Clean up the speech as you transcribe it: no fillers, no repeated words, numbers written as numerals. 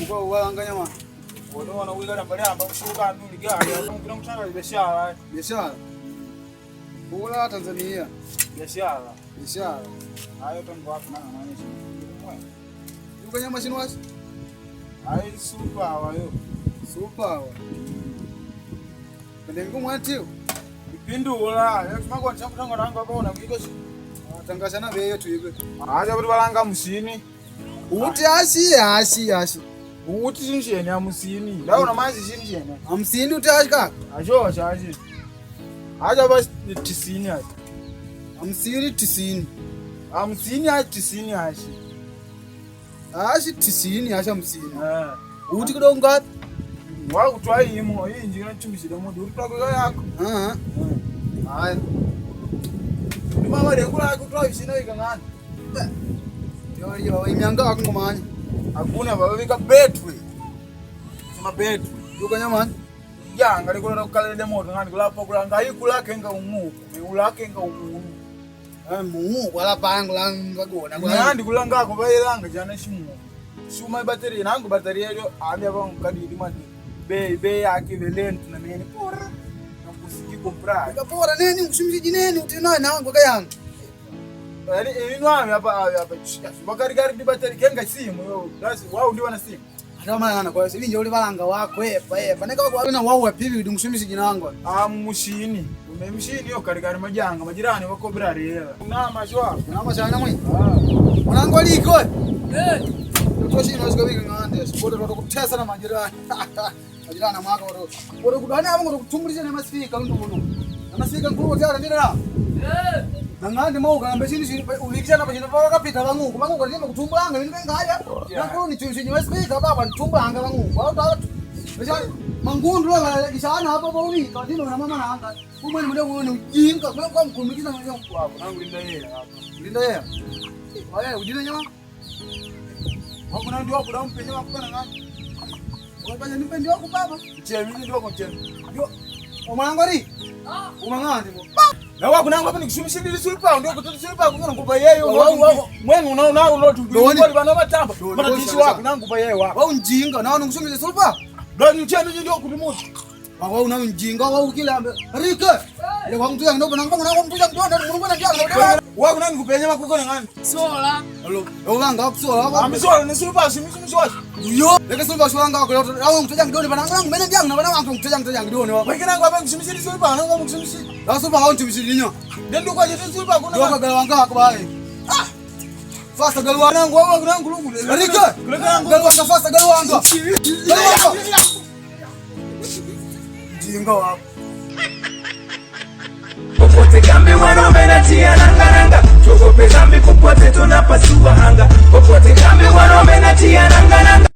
Uko uanganya ma. Unaona wila na pale hapa shuka nduli gari. Kuna mtanga biashara. Biashara. Kula Tanzania. Biashara. Biashara. Hayo tangu wapi na maanisha. Uko nyama shinu wasi? Hai super hayo. Super hawa. Kandengu mwatio. Ipindula. Yakimako nchakutanga nanga hapa na kiko tangaza na beyo tuibe. Aja kuti balanga musini. Uti asi. Uti shinshene amusini. Ndaona mazi shinshene. Amsini uti asi kaka. Ajo chaji. Aja basi 90 ati. Amsini 90. Amusini ati 90 ashi. Asi 90 asi amsini. Uti Uti kidogo ngapi? wakutwa imo hii njira nchumishire mudu uri pakwe yako. Haya. Mama rekula kutwa ishina ikangani. Yo imyanga akungomanya. Hakuna baba vika betwe. Sema betwe. Uko nyama. Yanga rekula kukalende moto ngani kulapa kulanga ikula kenga umuku. Ulake nga umuntu. Mu wala pangu langa gona. Ngandi kulanga ko bayelanga jana shimu. Shuma battery nangu battery yo abi aba ngadi mali. Be yake velento na mimi porra. Nakusiki comprar. Kapora nini ushimishiji nini utina nangu kayanga. Yaani inwami hapa bakari gari di battery kenga simu yo. Basi wao ndio wana simu. Hata maana kwa sababu nje ule balanga wako epa. Neka kwa na wao wapivi ndumushimishiji nangu. Mushini. Umemshini yo kari majanga majirani wako birari hela. Kuna mashwa. Na mashana mwe. Mwanangu aliko. Toshi na sikabika ngande. Sipote ndo kutesa na majirani. Majirani mwaka waro. Waro kudani abo ndo kutumbuliza na masifika ndo muno. Na masifika nguo tayari ndira. Ngande mau kambe shini ulikisha bajina pa kapita bangu kwa nini kutumbanga mimi ngaya. Nakuru ni chushi masifika baba tumbanga bangu. Wao Besha mangundu la kisana hapo bauli. Kadino na mama na anga. Umwe mdogo ni ujinga kwa mkumikiza mwenye wako. Nangu linda yeye hapa. Linda yeye. Haya ujina nyama. Hakuna ndio hapo damu penye wako na ngani. Unafanya nipe ndio wako baba. Mimi ndio kwa mcheni. Ndio. Umangori? Umangandi mo. Na wako nangu hapa nikishumisha ndili sulipa ndio kutoa sulipa kuna ngupa yeye. Mwengu unaona ndio bana matamba. Matatizo wako nangu pa yeye wako. Wao njinga na unangushumisa sulipa. Ndio mcheni ndio kutimuti. Wao una njinga wao kila ambe. Rika. Ile wangu tu ndio bananga na wangu tuja ndio ndio mbona ndio. Wako nangu kupenya makuko na ngani. Sola. Hello. Wanga kusola. Amisola ni sulipa simisumiswa. Yo, leka sulipa shwanga wako yote. Au mtuja ndio bananga mbona ndio na bananga mtuja ndio ndio. Wengine nangu hapa kusimishia sulipa nangu kusimishia. La sulipa hao ntumishilinya. Ndio kwa jetu sulipa kuna. Ndio kwa wanga wako bai. Fasta galwa nangu wao nangu lungu. Rika. Galwa fasta galwa anga. Jinga wapo. Popote kambi wana